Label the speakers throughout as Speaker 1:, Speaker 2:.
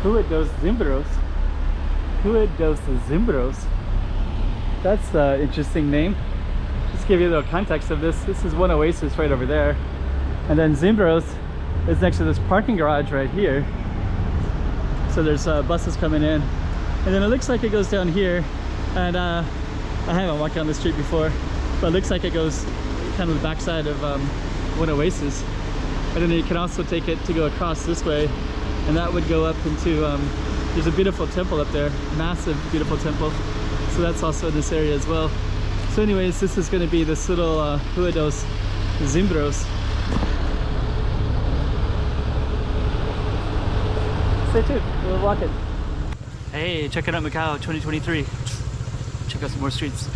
Speaker 1: Rua dos Zimbros. Rua dos Zimbros. That's an interesting name. Just to give you a little context of this. This is one Oasis right over there. And then Zimbros is next to this parking garage right here. So there's buses coming in. And then it looks like it goes down here. And I haven't walked down the street before, but it looks like it goes kind of the backside of one Oasis. And then you can also take it to go across this way. And that would go up into, there's a beautiful temple up there. Massive, beautiful temple. So that's also in this area as well. So anyways, this is going to be this little Rua dos Zimbros. Stay tuned, we'll walk it. Hey, checking out Macau 2023. Check out some more streets.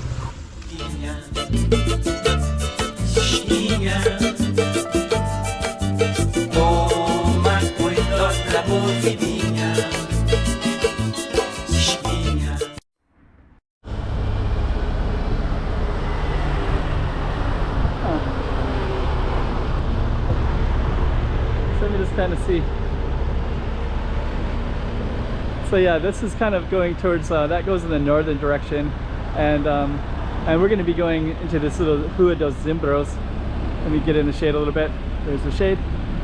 Speaker 1: Let me just kind of see. So yeah, this is kind of going towards, that goes in the northern direction. And we're going to be going into this little Rua dos Zimbros. Let me get in the shade a little bit. There's the shade.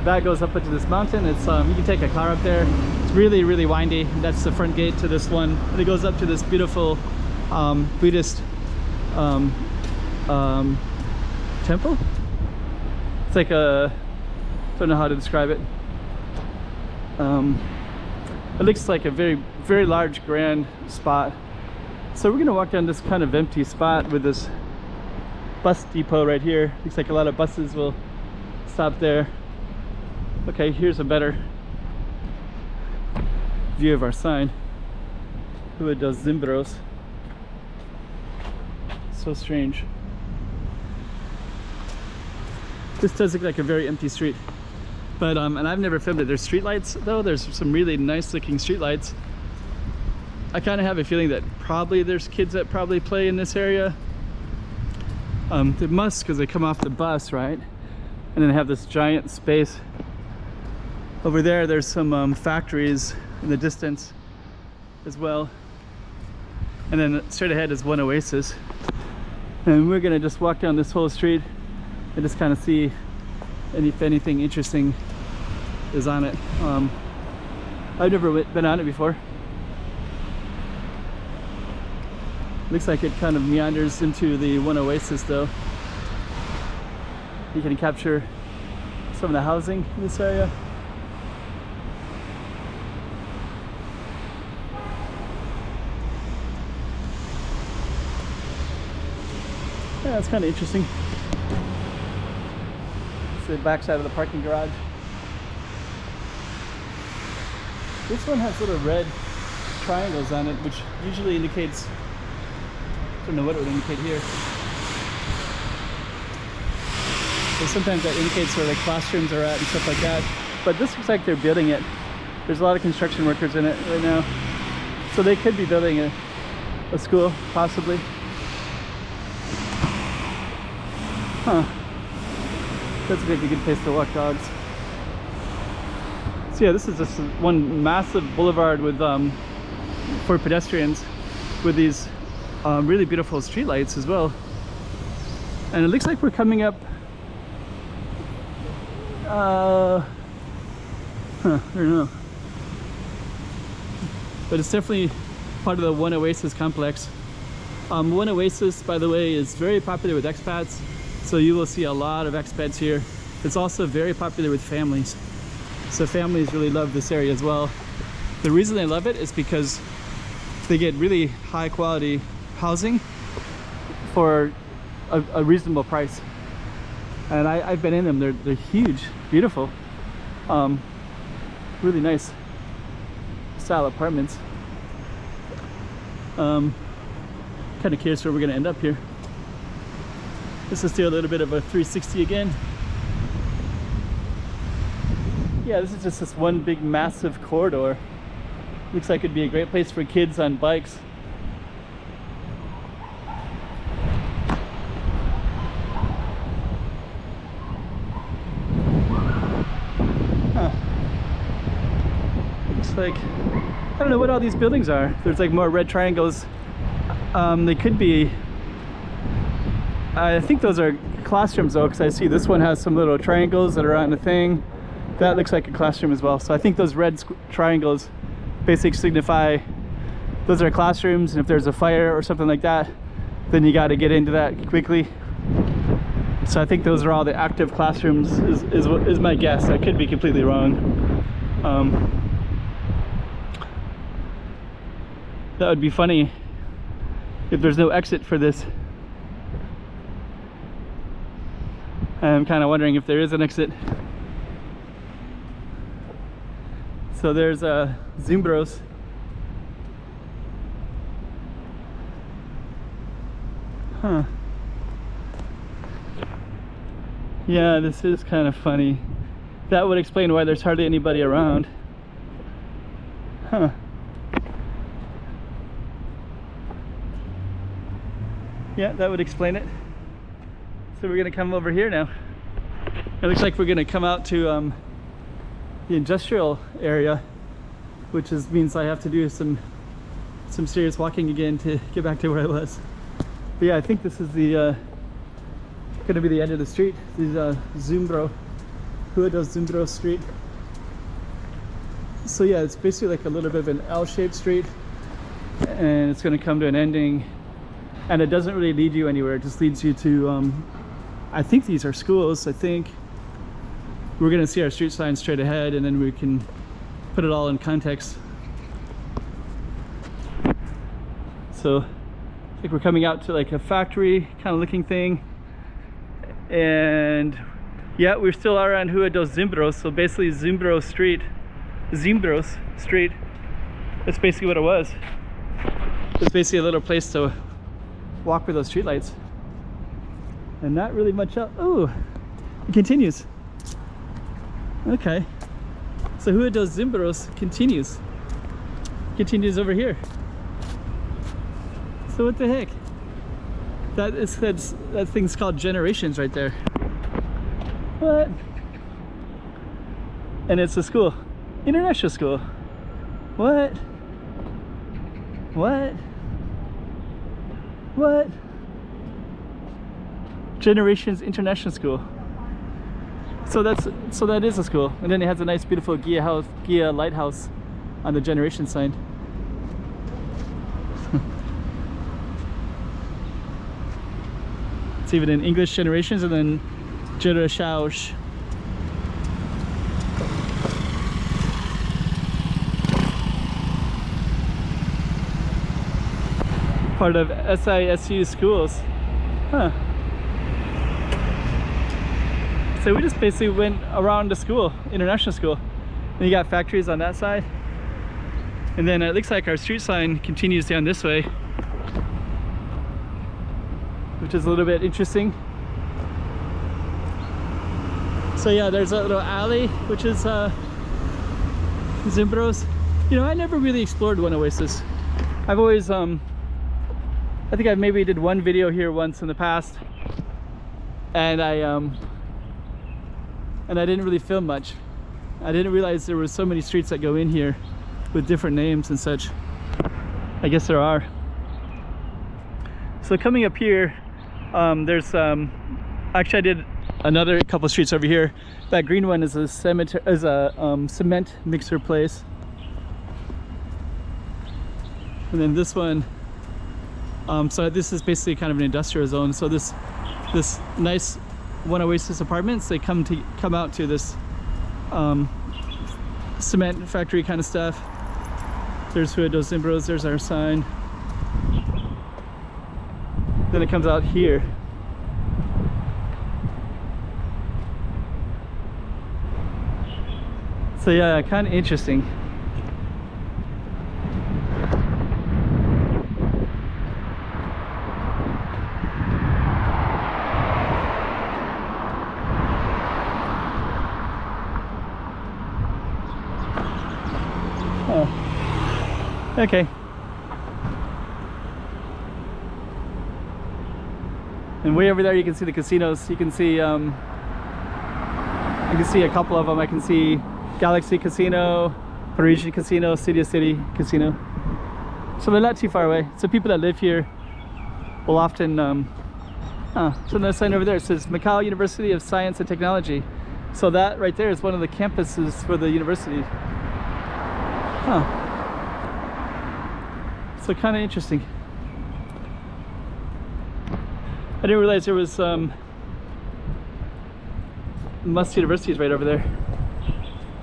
Speaker 1: That goes up into this mountain. It's you can take a car up there. It's really, really windy. That's the front gate to this one. And it goes up to this beautiful Buddhist temple. It's like a, don't know how to describe it. It looks like a very, very large, grand spot. So we're gonna walk down this kind of empty spot with this bus depot right here. Looks like a lot of buses will stop there. Okay, here's a better view of our sign. Rua dos Zimbros. So strange. This does look like a very empty street. But and I've never filmed it. There's street lights though. There's some really nice looking street lights. I kind of have a feeling that probably there's kids that probably play in this area. They must, because they come off the bus, right? And then have this giant space. Over there, there's some factories in the distance as well. And then straight ahead is one Oasis. And we're gonna just walk down this whole street and just kind of see if anything interesting is on it. I've never been on it before. Looks like it kind of meanders into the one Oasis though. You can capture some of the housing in this area. Yeah, it's kind of interesting. It's the back side of the parking garage. This one has little red triangles on it, which usually indicates, I don't know what it would indicate here. So sometimes that indicates where the classrooms are at and stuff like that. But this looks like they're building it. There's a lot of construction workers in it right now. So they could be building a school, possibly. Huh. That's like a good place to walk dogs. So yeah, this is just one massive boulevard with for pedestrians with these really beautiful street lights as well. And it looks like we're coming up I don't know, but it's definitely part of the One Oasis complex. One Oasis, by the way, is very popular with expats, so you will see a lot of expats here. It's also very popular with families, so families really love this area as well. The reason they love it is because they get really high quality housing for a reasonable price. And I've been in them. They're huge, beautiful, really nice style apartments. Kind of curious where we're gonna end up here. This is still a little bit of a 360 again. Yeah, this is just this one big massive corridor. Looks like it'd be a great place for kids on bikes. Looks like, I don't know what all these buildings are. There's like more red triangles. They could be, I think those are classrooms though, because I see this one has some little triangles that are on the thing. That looks like a classroom as well. So I think those red triangles basically signify those are classrooms, and if there's a fire or something like that, then you got to get into that quickly. So I think those are all the active classrooms is my guess. I could be completely wrong. That would be funny if there's no exit for this. I'm kind of wondering if there is an exit. So there's Zimbros. Huh. Yeah, this is kind of funny. That would explain why there's hardly anybody around. Huh. Yeah, that would explain it. So we're gonna come over here now. It looks like we're gonna come out to the industrial area, which means I have to do some serious walking again to get back to where I was. But yeah, I think this is the gonna be the end of the street. This is Zimbros, Rua do Zimbros Street. So yeah, it's basically like a little bit of an L-shaped street, and it's gonna come to an ending, and it doesn't really lead you anywhere. It just leads you to I think these are schools. I think we're gonna see our street sign straight ahead, and then we can put it all in context. So I think we're coming out to like a factory kind of looking thing, and yeah, we still are on Rua dos Zimbros. So basically Zimbros Street, that's basically what it was. It's basically a little place to walk with those street lights, and not really much else. Oh, it continues. Okay, so Rua dos Zimbros continues over here. So what the heck? That thing's called Generations right there. What? And it's a school, international school. What? What? What? Generations International School. So that is a school, and then it has a nice, beautiful Gia lighthouse on the Generation sign. It's even in English, Generations, and then Gerações. Part of SISU schools. Huh. So we just basically went around the school, international school. And you got factories on that side. And then it looks like our street sign continues down this way, which is a little bit interesting. So yeah, there's a little alley, which is Zimbros. You know, I never really explored One Oasis. I've always, I think I maybe did one video here once in the past, and I didn't really film much. I didn't realize there were so many streets that go in here with different names and such. I guess there are. So coming up here, there's actually I did another couple streets over here. That green one is a cement mixer place, and then this one. So this is basically kind of an industrial zone. So this nice One Oasis apartments, they come out to this cement factory kind of stuff. There's Rua dos Zimbros, there's our sign. Then it comes out here. So yeah, kind of interesting. Okay. And way over there you can see the casinos. You can see a couple of them. I can see Galaxy Casino, Parisian casino, Studio City casino. So they're not too far away. So people that live here will often, so the sign over there, it says Macau University of Science and Technology. So that right there is one of the campuses for the university. Huh. So kind of interesting. I didn't realize there was Must University is right over there.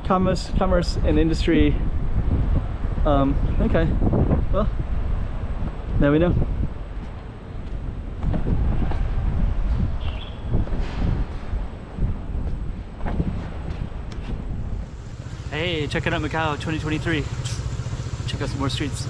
Speaker 1: Commerce and Industry. Okay, well, now we know. Hey, checking out Macau 2023. Check out some more streets.